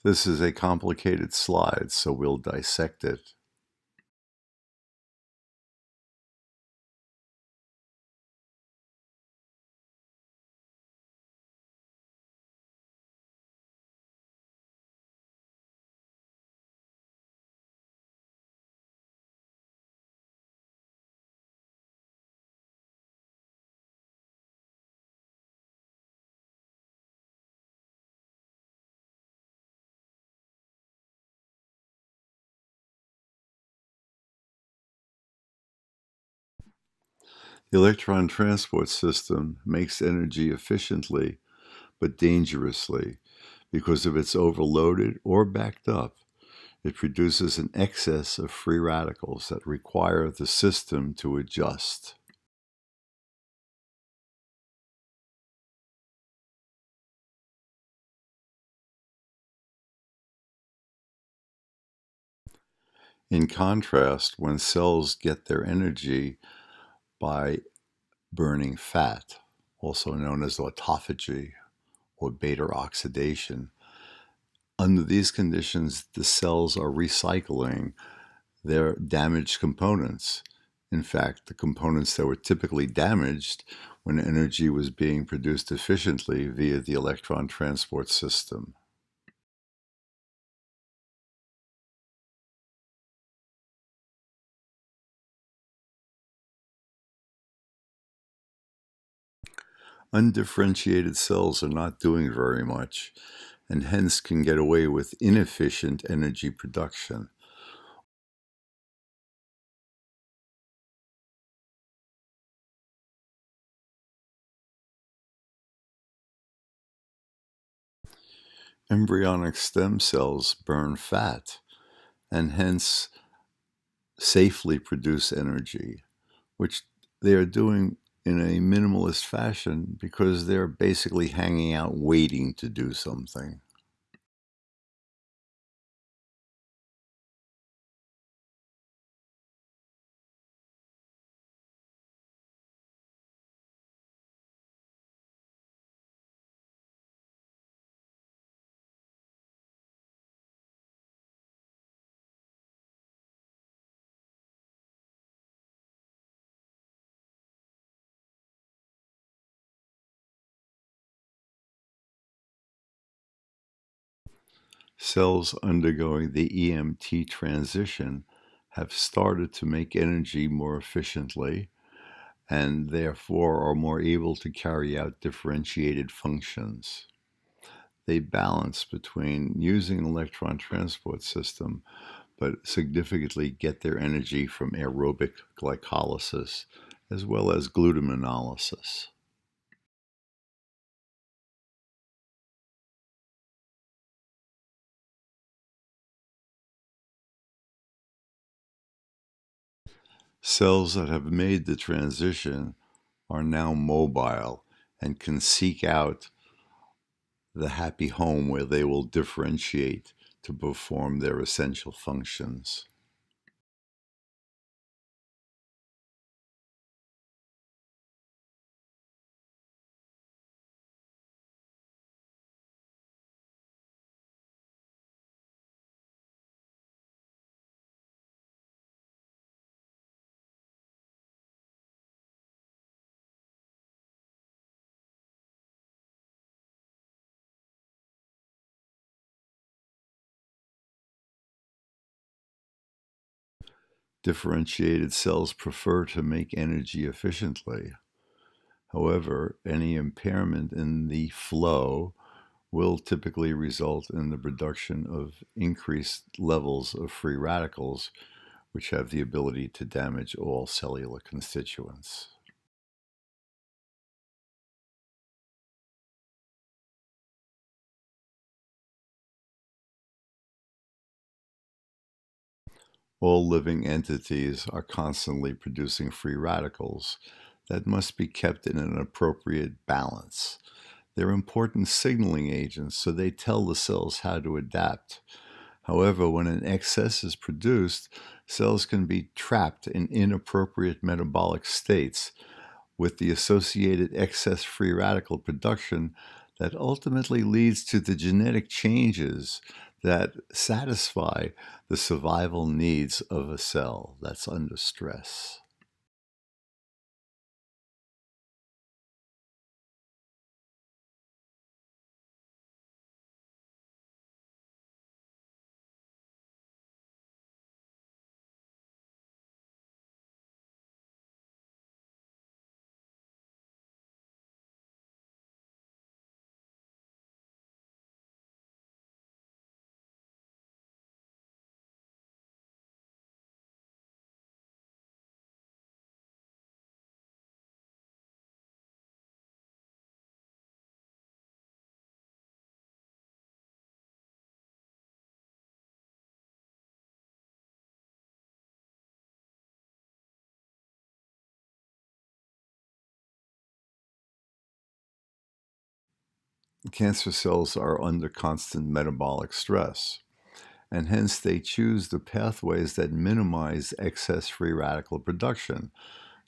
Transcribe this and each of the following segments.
This is a complicated slide, so we'll dissect it. The electron transport system makes energy efficiently but dangerously because if it's overloaded or backed up, it produces an excess of free radicals that require the system to adjust. In contrast, when cells get their energy by burning fat, also known as autophagy or beta oxidation, under these conditions, the cells are recycling their damaged components. In fact, the components that were typically damaged when energy was being produced efficiently via the electron transport system. Undifferentiated cells are not doing very much and hence can get away with inefficient energy production. Embryonic stem cells burn fat and hence safely produce energy, which they are doing in a minimalist fashion because they're basically hanging out waiting to do something. Cells undergoing the EMT transition have started to make energy more efficiently and therefore are more able to carry out differentiated functions. They balance between using an electron transport system but significantly get their energy from aerobic glycolysis as well as glutaminolysis. Cells that have made the transition are now mobile and can seek out the happy home where they will differentiate to perform their essential functions. Differentiated cells prefer to make energy efficiently. However, any impairment in the flow will typically result in the production of increased levels of free radicals, which have the ability to damage all cellular constituents. All living entities are constantly producing free radicals that must be kept in an appropriate balance. They're important signaling agents, so they tell the cells how to adapt. However, when an excess is produced, cells can be trapped in inappropriate metabolic states with the associated excess free radical production that ultimately leads to the genetic changes that satisfy the survival needs of a cell that's under stress. Cancer cells are under constant metabolic stress, and hence they choose the pathways that minimize excess free radical production.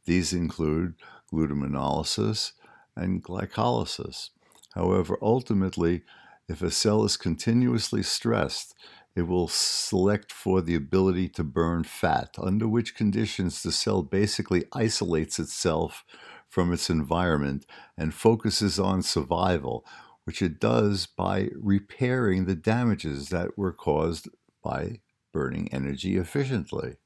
These include glutaminolysis and glycolysis. However, ultimately, if a cell is continuously stressed, it will select for the ability to burn fat, under which conditions the cell basically isolates itself from its environment and focuses on survival, which it does by repairing the damages that were caused by burning energy efficiently.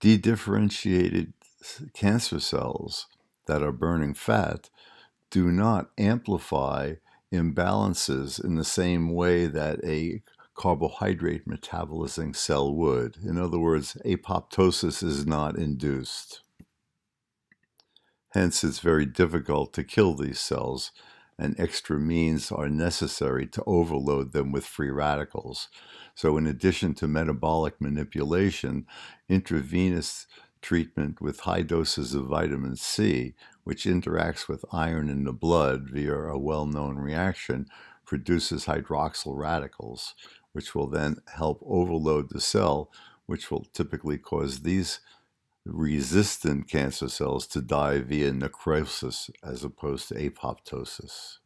Dedifferentiated cancer cells that are burning fat do not amplify imbalances in the same way that a carbohydrate metabolizing cell would. In other words, apoptosis is not induced. Hence, it's very difficult to kill these cells, and extra means are necessary to overload them with free radicals. So, in addition to metabolic manipulation, intravenous treatment with high doses of vitamin C, which interacts with iron in the blood via a well known reaction, produces hydroxyl radicals, which will then help overload the cell, which will typically cause these resistant cancer cells to die via necrosis as opposed to apoptosis.